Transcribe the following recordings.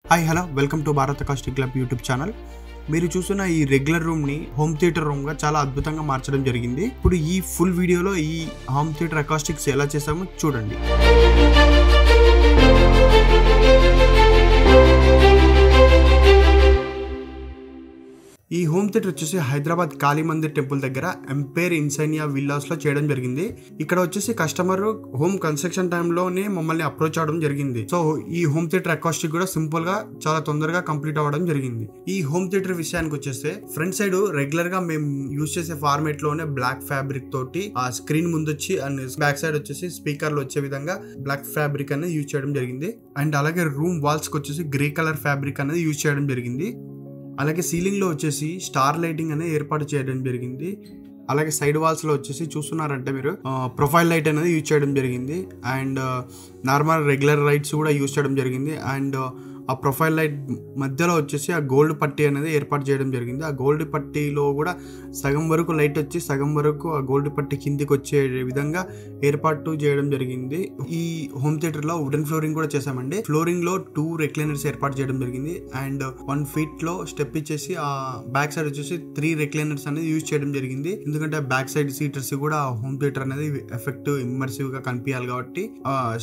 Hi hello welcome to Bharat acoustic club YouTube channel. మీరు చూస్తున్న ఈ రెగ్యులర్ రూమ్ని హోమ్ థియేటర్ రూమ్గా చాలా అద్భుతంగా మార్చడం జరిగింది. ఇప్పుడు ఈ ఫుల్ వీడియోలో ఈ హోమ్ థియేటర్ అకాస్టిక్స్ ఎలా చేసామో చూడండి. ఈ హోమ్ థియేటర్ వచ్చేసి హైదరాబాద్ కాళీ మందిర్ టెంపుల్ దగ్గర ఎంపైర్ ఇన్సైనియా విల్లాస్ లో చేయడం జరిగింది. ఇక్కడ వచ్చేసి కస్టమర్ హోమ్ కన్స్ట్రక్షన్ టైంలోనే మమ్మల్ని అప్రోచ్ అవడం జరిగింది. సో ఈ హోమ్ థియేటర్ అకాస్టిక్ కూడా సింపుల్ గా చాలా తొందరగా కంప్లీట్ అవ్వడం జరిగింది. ఈ హోమ్ థియేటర్ విషయానికి వచ్చేస్తే ఫ్రంట్ సైడ్ రెగ్యులర్ గా మేము యూజ్ చేసే ఫార్మేట్ లోనే బ్లాక్ ఫ్యాబ్రిక్ తోటి ఆ స్క్రీన్ ముందు వచ్చి అండ్ బ్యాక్ సైడ్ వచ్చేసి స్పీకర్లు వచ్చే విధంగా బ్లాక్ ఫ్యాబ్రిక్ అనేది యూజ్ చేయడం జరిగింది. అండ్ అలాగే రూమ్ వాల్స్ కి వచ్చేసి గ్రే కలర్ ఫ్యాబ్రిక్ అనేది యూజ్ చేయడం జరిగింది. అలాగే సీలింగ్ లో వచ్చేసి స్టార్ లైటింగ్ అనేది ఏర్పాటు చేయడం జరిగింది. అలాగే సైడ్ వాల్స్ లో వచ్చేసి చూస్తున్నారంటే మీరు ప్రొఫైల్ లైట్ అనేది యూజ్ చేయడం జరిగింది. అండ్ నార్మల్ రెగ్యులర్ లైట్స్ కూడా యూజ్ చేయడం జరిగింది. అండ్ ఆ ప్రొఫైల్ లైట్ మధ్యలో వచ్చేసి ఆ గోల్డ్ పట్టీ అనేది ఏర్పాటు చేయడం జరిగింది. ఆ గోల్డ్ పట్టీలో కూడా సగం వరకు లైట్ వచ్చి సగం వరకు ఆ గోల్డ్ పట్టీ కిందికి వచ్చే విధంగా ఏర్పాటు చేయడం జరిగింది. ఈ హోమ్ థియేటర్ లో వుడెన్ ఫ్లోరింగ్ కూడా చేసామండి. ఫ్లోరింగ్ లో 2 రెక్లైనర్స్ ఏర్పాటు చేయడం జరిగింది. అండ్ 1 feet లో స్టెప్ ఇచ్చేసి ఆ బ్యాక్ సైడ్ వచ్చేసి 3 రెక్లైనర్స్ అనేది యూజ్ చేయడం జరిగింది. ఎందుకంటే బ్యాక్ సైడ్ సీటర్స్ కూడా హోమ్ థియేటర్ అనేది ఎఫెక్టివ్ ఇమ్మర్సివ్ గా కనిపించాలి కాబట్టి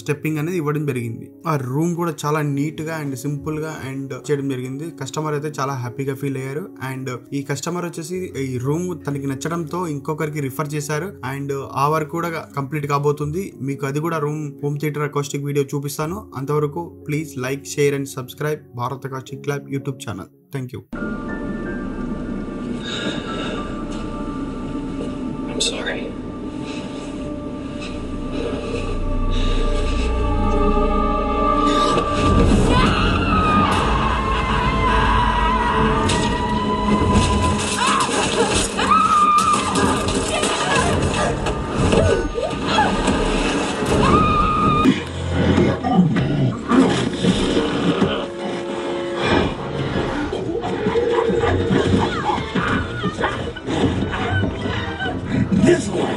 స్టెప్పింగ్ అనేది ఇవ్వడం జరిగింది. ఆ రూమ్ కూడా చాలా నీట్ గా అండ్ సింపుల్ గా అండ్ చేయడం జరిగింది. కస్టమర్ అయితే చాలా హ్యాపీగా ఫీల్ అయ్యారు. అండ్ ఈ కస్టమర్ వచ్చేసి ఈ రూమ్ తనకి నచ్చడంతో ఇంకొకరికి రిఫర్ చేశారు. అండ్ ఆ వర్క్ కూడా కంప్లీట్ కాబోతుంది. మీకు అది కూడా హోమ్ థియేటర్ అకాస్టిక్ వీడియో చూపిస్తాను. అంతవరకు please like, share and subscribe Bharat acoustic club YouTube channel. Thank you. I'm sorry. This way.